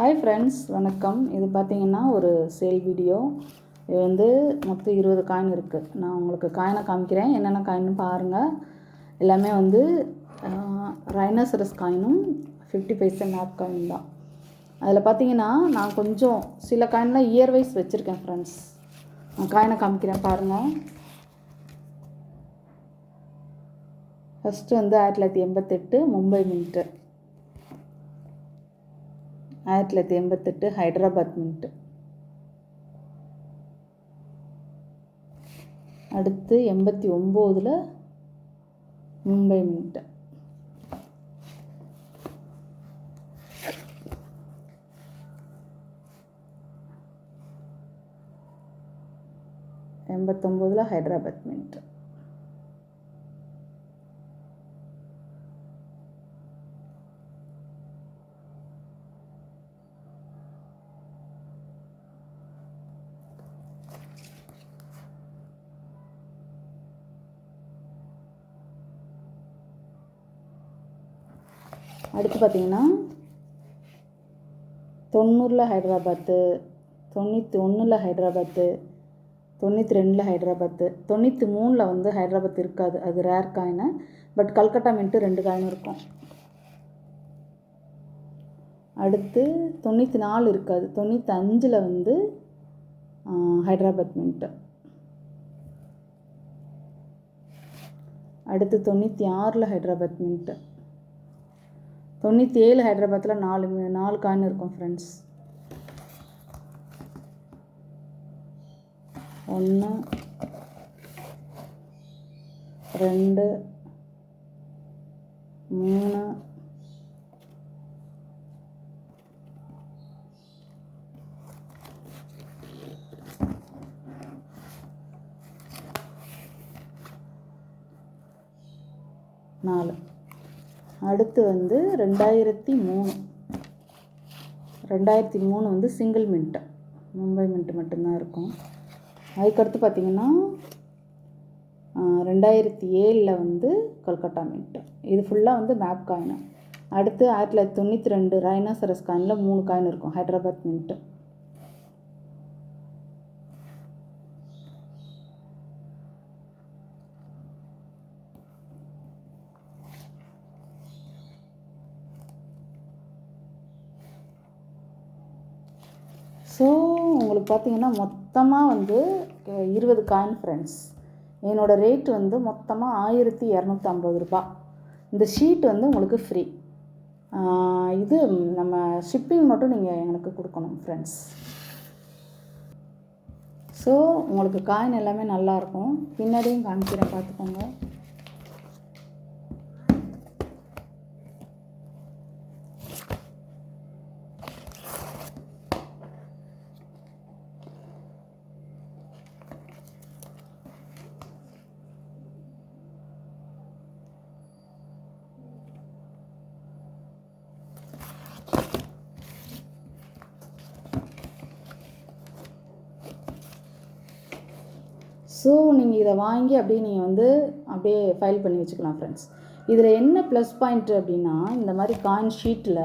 Hi friends, வணக்கம். இது பார்த்திங்கன்னா ஒரு சேல் வீடியோ. இது வந்து மொத்தம் 20 காயின் இருக்குது. நான் உங்களுக்கு காயினை காமிக்கிறேன், என்னென்ன காயின்னு பாருங்கள். எல்லாமே வந்து ரைனோசரஸ் காயினும் 50 பைசா நாப் காயின் தான். அதில் பார்த்திங்கன்னா நான் கொஞ்சம் சில காயின்லாம் இயர் வைஸ் வச்சுருக்கேன் ஃப்ரெண்ட்ஸ். நான் காயினை காமிக்கிறேன் பாருங்கள். ஃபஸ்ட்டு வந்து 1988 மும்பை மின்ட்டு, 1988 ஹைதராபாத் மின்ட்டு, அடுத்து 89 மும்பை மின்ட்டு, ஹைதராபாத் மின்ட்டு, அடுத்து பார்த்திங்கன்னா 90 ஹைதராபாத்து, 91 ஹைதராபாத்து, 92 ஹைதராபாத்து, 93 வந்து ஹைதராபாத் இருக்காது, அது rare coin. But Calcutta mint 2 coin இருக்கும். அடுத்து 94 இருக்காது, 95 வந்து ஹைதராபாத் மின்ட்டு. அடுத்து 96 ஹைதராபாத் மின்ட்டு. 97 ஹைதராபாத்தில் 4 காயின் இருக்கும் ஃப்ரெண்ட்ஸ். 1 2 3 4. அடுத்து வந்து 2003 வந்து சிங்கிள் மின்ட்டு, மும்பை மின்ட்டு மட்டும்தான் இருக்கும். அதுக்கடுத்து பார்த்திங்கன்னா 2007 வந்து கல்கட்டா மின்ட்டு. இது ஃபுல்லாக வந்து மேப் காயின். அடுத்து 1992 ரைனோசரஸ் காயினில் 3 காயின் இருக்கும், ஹைதராபாத் மின்ட்டு. ஸோ உங்களுக்கு பார்த்திங்கன்னா மொத்தமாக வந்து 20 காயின் ஃப்ரெண்ட்ஸ். என்னோடய ரேட்டு வந்து மொத்தமாக 1250 ரூபா. இந்த ஷீட் வந்து உங்களுக்கு ஃப்ரீ. இது நம்ம ஷிப்பிங் மட்டும் நீங்கள் எனக்கு கொடுக்கணும் ஃப்ரெண்ட்ஸ். ஸோ உங்களுக்கு காயின் எல்லாமே நல்லாயிருக்கும். பின்னாடியும் காமிக்கிறேன், பார்த்துக்கோங்க. ஸோ நீங்கள் இதை வாங்கி அப்படியே நீங்கள் வந்து அப்படியே ஃபைல் பண்ணி வச்சுக்கலாம் ஃப்ரெண்ட்ஸ். இதில் என்ன ப்ளஸ் பாயிண்ட்டு அப்படின்னா, இந்த மாதிரி காயின் ஷீட்டில்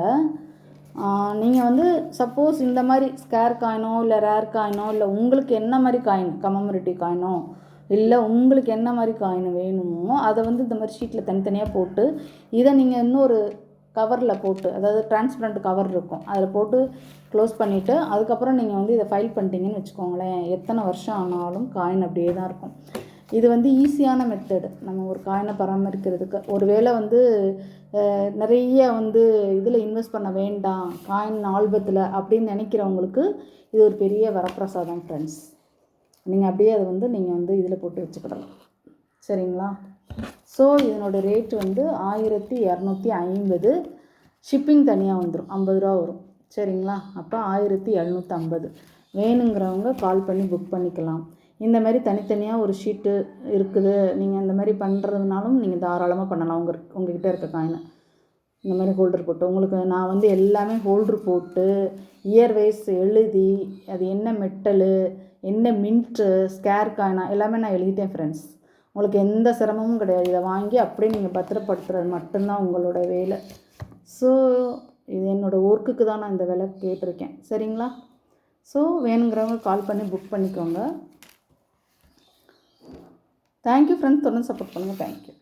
நீங்கள் வந்து சப்போஸ் இந்த மாதிரி ஸ்கேர் காயினோ இல்லை ரேர் காயினோ இல்லை உங்களுக்கு என்ன மாதிரி காயின், கமமரேட்டிவ் காயினோ இல்லை உங்களுக்கு என்ன மாதிரி காயின் வேணுமோ அதை வந்து இந்த மாதிரி ஷீட்டில் தனித்தனியாக போட்டு இதை நீங்கள் இன்னொரு கவரில் போட்டு, அதாவது டிரான்ஸ்பரண்ட் கவர் இருக்கும், அதில் போட்டு க்ளோஸ் பண்ணிவிட்டு அதுக்கப்புறம் நீங்கள் வந்து இதை ஃபைல் பண்ணிட்டீங்கன்னு வச்சுக்கோங்களேன், எத்தனை வருஷம் ஆனாலும் காயின் அப்படியே தான் இருக்கும். இது வந்து ஈஸியான மெத்தடு நம்ம ஒரு காயினை பராமரிக்கிறதுக்கு. ஒருவேளை வந்து நிறைய வந்து இதில் இன்வெஸ்ட் பண்ண வேண்டாம் காயின் ஆல்பத்தில் அப்படின்னு நினைக்கிறவங்களுக்கு இது ஒரு பெரிய வரப்பிரசாதம் ஃப்ரெண்ட்ஸ். நீங்கள் அப்படியே அதை வந்து நீங்கள் வந்து இதில் போட்டு வச்சுக்கிடலாம், சரிங்களா? ஸோ இதனோட ரேட்டு வந்து 1250. ஷிப்பிங் தனியாக வந்துடும், 50 ரூபா வரும், சரிங்களா? அப்போ 1750. வேணுங்கிறவங்க கால் பண்ணி புக் பண்ணிக்கலாம். இந்த மாதிரி தனித்தனியாக ஒரு ஷீட்டு இருக்குது, நீங்கள் இந்த மாதிரி பண்ணுறதுனாலும் நீங்கள் தாராளமாக பண்ணலாம். உங்கள்கிட்ட இருக்க காயினை இந்த மாதிரி ஹோல்டர் போட்டு உங்களுக்கு நான் வந்து எல்லாமே ஹோல்ட்ரு போட்டு இயர் வைஸ் எழுதி அது என்ன மெட்டலு, என்ன மின்ட்டு, ஸ்கேர் காயினா எல்லாமே நான் எழுதிட்டேன் ஃப்ரெண்ட்ஸ். உங்களுக்கு எந்த சிரமமும் கிடையாது. இதை வாங்கி அப்படியே நீங்கள் பத்திரப்படுத்துறது மட்டும்தான் உங்களோட வேலை. ஸோ இது என்னோடய ஒர்க்குக்கு தான் நான் இந்த விலை கேட்டிருக்கேன். சரிங்களா? ஸோ வேணுங்கிறவங்க கால் பண்ணி புக் பண்ணிக்கோங்க. Thank you friends. தொடர்ந்து சப்போர்ட் பண்ணுங்கள். தேங்க்யூ.